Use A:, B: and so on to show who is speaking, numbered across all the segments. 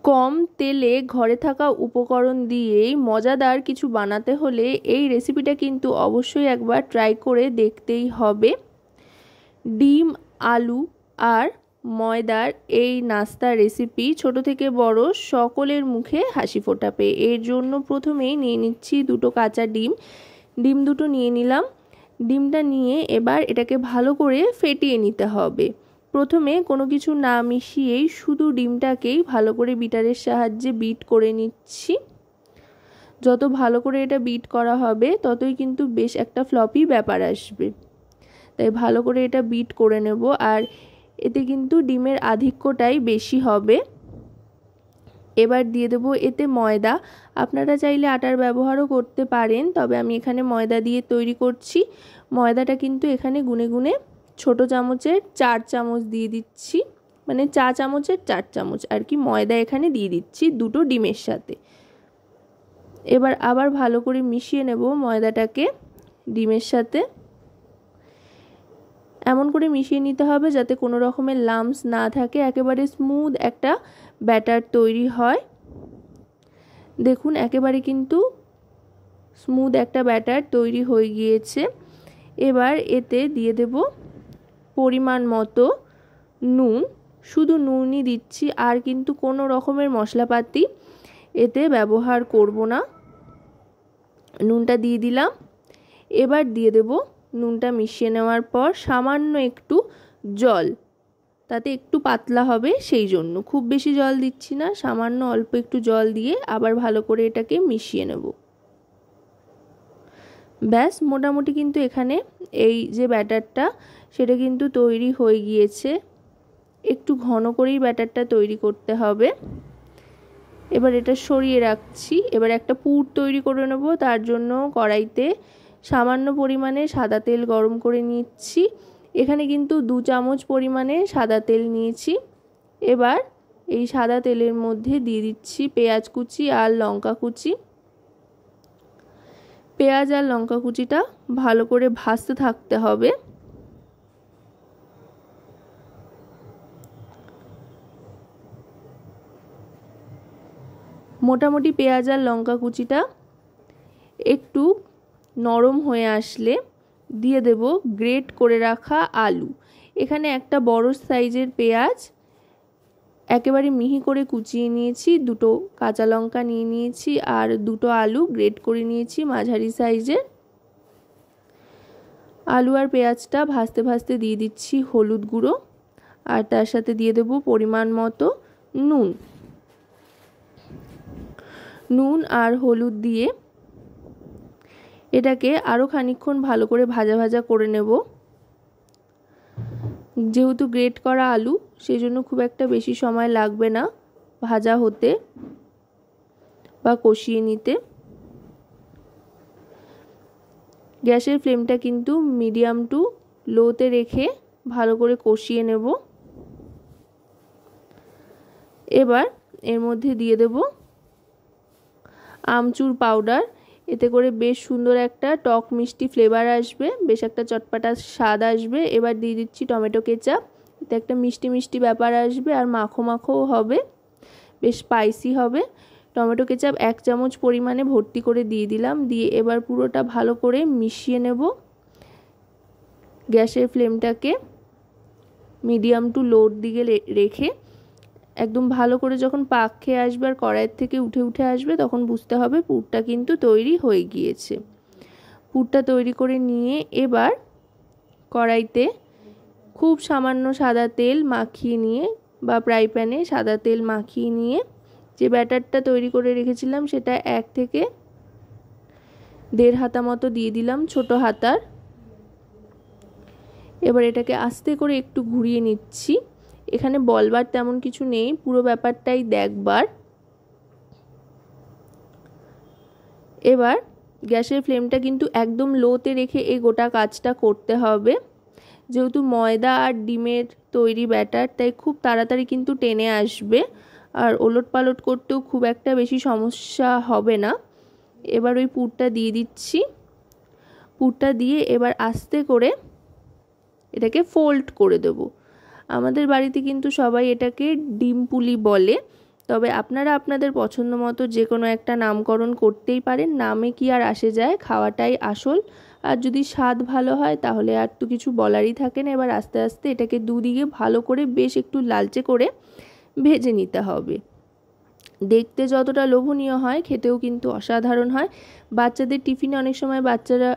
A: কম তেলে ঘরে থাকা উপকরণ দিয়েই মজাদার কিছু বানাতে হলে এই রেসিপিটা কিন্তু অবশ্যই একবার ট্রাই করে দেখতেই হবে। ডিম, আলু আর ময়দার এই নাস্তার রেসিপি ছোট থেকে বড় সকলের মুখে হাসি ফোটাবে। এর জন্য প্রথমেই নিয়ে নিচ্ছি দুটো কাঁচা ডিম। ডিম দুটো নিয়ে নিলাম। ডিমটা নিয়ে এবার এটাকে ভালো করে ফেটিয়ে নিতে হবে। প্রথমে কোনো কিছু না মিশিয়েই শুধু ডিমটাকেই ভালো করে বিটারের সাহায্যে বিট করে নিচ্ছি। যত ভালো করে এটা বিট করা হবে ততই কিন্তু বেশ একটা ফ্লপি ব্যাপার আসবে, তাই ভালো করে এটা বিট করে নেব। আর এতে কিন্তু ডিমের আধিক্যটাই বেশি হবে। এবার দিয়ে দেবো এতে ময়দা। আপনারা চাইলে আটার ব্যবহারও করতে পারেন, তবে আমি এখানে ময়দা দিয়ে তৈরি করছি। ময়দাটা কিন্তু এখানে গুনে গুনে ছোট চামচের 4 চামচ দিয়ে দিচ্ছি, মানে চা চামচের 4 চামচ আর কি ময়দা এখানে দিয়ে দিচ্ছি দুটো ডিমের সাথে। এবার আবার ভালো করে মিশিয়ে নেব ময়দাটাকে ডিমের সাথে। এমন করে মিশিয়ে নিতে হবে যাতে কোনো রকমের লাম্পস না থাকে, একেবারে স্মুথ একটা ব্যাটার তৈরি হয়। দেখুন একেবারে কিন্তু স্মুথ একটা ব্যাটার তৈরি হয়ে গিয়েছে। এবার এতে দিয়ে দেব পরিমাণ মতো নুন। শুধু নুনই দিচ্ছি, আর কিন্তু কোনো রকমের মশলাপাতি এতে ব্যবহার করব না। নুনটা দিয়ে দিলাম। এবার দিয়ে দেব নুনটা মিশিয়ে নেওয়ার পর সামান্য একটু জল, তাতে একটু পাতলা হবে সেই জন্য। খুব বেশি জল দিচ্ছি না, সামান্য অল্প একটু জল দিয়ে আবার ভালো করে এটাকে মিশিয়ে নেব। ব্যাস, মোটামুটি কিন্তু এখানে এই যে ব্যাটারটা সেটা কিন্তু তৈরি হয়ে গিয়েছে। একটু ঘন করেই ব্যাটারটা তৈরি করতে হবে। এবার এটা সরিয়ে রাখছি। এবার একটা পুর তৈরি করে নেব। তার জন্য কড়াইতে সামান্য পরিমাণে সাদা তেল গরম করে নিচ্ছি। এখানে কিন্তু 2 চামচ পরিমাণে সাদা তেল নিয়েছি। এবার এই সাদা তেলের মধ্যে দিয়ে দিচ্ছি পেঁয়াজ কুচি আর লঙ্কা কুচি। পেঁয়াজ আর লঙ্কা কুচিটা ভালো করে ভাজতে থাকতে হবে। মোটামুটি পেঁয়াজ আর লঙ্কা কুচিটা একটু নরম হয়ে আসলে দিয়ে দেব গ্রেট করে রাখা আলু। এখানে একটা বড় সাইজের পেঁয়াজ একেবারে মিহি করে কুচিয়ে নিয়েছি, দুটো কাঁচা লঙ্কা নিয়ে নিয়েছি আর দুটো আলু গ্রেট করে নিয়েছি মাঝারি সাইজের। আলু আর পেঁয়াজটা ভাজতে ভাজতে দিয়ে দিচ্ছি হলুদ গুঁড়ো, আর তার সাথে দিয়ে দেব পরিমাণ মতো নুন। নুন আর হলুদ দিয়ে এটাকে আরও খানিকক্ষণ ভালো করে ভাজা ভাজা করে নেব। যেহেতু গ্রেট করা আলু সেই জন্য খুব একটা বেশি সময় লাগবে না ভাজা হতে বা কষিয়ে নিতে। গ্যাসের ফ্লেমটা কিন্তু মিডিয়াম টু লোতে রেখে ভালো করে কষিয়ে নেব। এবার এর মধ্যে দিয়ে দেব আমচুর পাউডার। এতে করে বেশ সুন্দর একটা টক মিষ্টি ফ্লেভার আসবে, বেশ একটা চটপাটা স্বাদ আসবে। এবার দিয়ে দিচ্ছি টমেটো কেচাপ। এতে একটা মিষ্টি মিষ্টি ব্যাপার আসবে আর মাখো মাখোও হবে, বেশ স্পাইসি হবে। টমেটো কেচাপ 1 চামচ পরিমাণে ভর্তি করে দিয়ে দিলাম। দিয়ে এবার পুরোটা ভালো করে মিশিয়ে নেব। গ্যাসের ফ্লেমটাকে মিডিয়াম টু লোর দিকে রেখে একদম ভালো করে যখন পাক খেয়ে আসবে আর কড়াইয়ের থেকে উঠে উঠে আসবে তখন বুঝতে হবে পুরটা কিন্তু তৈরি হয়ে গিয়েছে। পুরটা তৈরি করে নিয়ে এবার কড়াইতে খুব সামান্য সাদা তেল মাখিয়ে নিয়ে বা ফ্রাই প্যানে সাদা তেল মাখিয়ে নিয়ে যে ব্যাটারটা তৈরি করে রেখেছিলাম সেটা 1 থেকে 1.5 হাতা মতো দিয়ে দিলাম, ছোট হাতার। এবার এটাকে আস্তে করে একটু ঘুরিয়ে নিচ্ছি। এখানে বলবার তেমন কিছু নেই, পুরো ব্যাপারটাই দেখবার। এবার গ্যাসের ফ্লেমটা কিন্তু একদম লোতে রেখে এই গোটা কাজটা করতে হবে। যেহেতু ময়দা আর ডিমের তৈরি ব্যাটার, তাই খুব তাড়াতাড়ি কিন্তু টেনে আসবে আর ওলট পালট করতেও খুব একটা বেশি সমস্যা হবে না। এবার ওই পুরটা দিয়ে দিচ্ছি। পুরটা দিয়ে এবার আস্তে করে এটাকে ফোল্ড করে দেব। আমাদের বাড়িতে কিন্তু সবাই এটাকে ডিম পুলি বলে। তবে আপনারা আপনাদের পছন্দ মতো যে কোনো একটা নামকরণ করতেই পারেন, নামে কি আর আসে যায়, খাওয়াটাই আসল। আর যদি স্বাদ ভালো হয় তাহলে আর তো কিছু বলারই থাকে না। এবার আস্তে আস্তে এটাকে দুদিকে ভালো করে বেশ একটু লালচে করে ভেজে নিতে হবে। দেখতে যতটা লোভনীয় হয় খেতেও কিন্তু অসাধারণ হয়। বাচ্চাদের টিফিনে অনেক সময় বাচ্চারা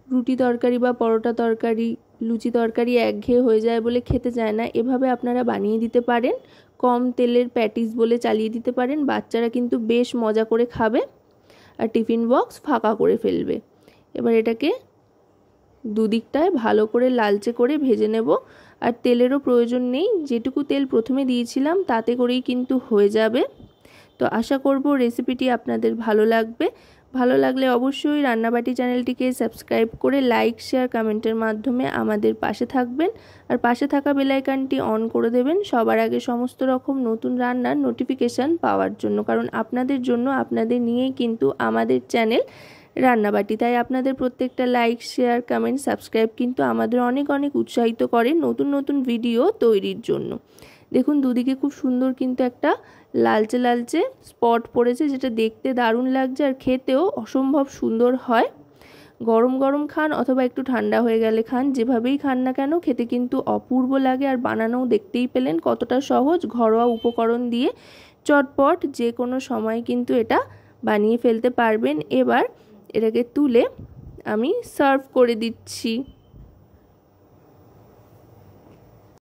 A: রুটি তরকারি বা পরোটা তরকারি, লুচি তরকারি একঘেয়ে হয়ে যায় বলে খেতে চায় না, এভাবে আপনারা বানিয়ে দিতে পারেন। কম তেলের প্যাটিস বলে চালিয়ে দিতে পারেন, বাচ্চারা কিন্তু বেশ মজা করে খাবে আর টিফিন বক্স ফাঁকা করে ফেলবে। এবার এটাকে দুদিকটায় ভালো করে লালচে করে ভেজে নেব। আর তেলেরও প্রয়োজন নেই, যেটুকু তেল প্রথমে দিয়েছিলাম তাতে করেই কিন্তু হয়ে যাবে। তো আশা করব রেসিপিটি আপনাদের ভালো লাগবে। ভালো লাগলে অবশ্যই রান্নাবাটি চ্যানেলটিকে সাবস্ক্রাইব করে লাইক শেয়ার কমেন্টের মাধ্যমে আমাদের পাশে থাকবেন। আর পাশে থাকা বেল আইকনটি অন করে দেবেন সবার আগে সমস্ত রকম নতুন রান্নার নোটিফিকেশান পাওয়ার জন্য, কারণ আপনাদের জন্য, আপনাদের নিয়েই কিন্তু আমাদের চ্যানেল রান্নাবাটি। তাই আপনাদের প্রত্যেকটা লাইক শেয়ার কমেন্ট সাবস্ক্রাইব কিন্তু আমাদের অনেক অনেক উৎসাহিত করে নতুন নতুন ভিডিও তৈরির জন্য। দেখুন দুদিকে খুব সুন্দর কিন্তু একটা লালচে লালচে স্পট পড়েছে, যেটা দেখতে দারুণ লাগছে আর খেতেও অসম্ভব সুন্দর হয়। গরম গরম খান অথবা একটু ঠান্ডা হয়ে গেলে খান, যেভাবেই খান না কেন খেতে কিন্তু অপূর্ব লাগে। আর বানানোও দেখতেই পেলেন কতটা সহজ, ঘরোয়া উপকরণ দিয়ে চটপট যে কোনো সময় কিন্তু এটা বানিয়ে ফেলতে পারবেন। এবার এটাকে তুলে আমি সার্ভ করে দিচ্ছি।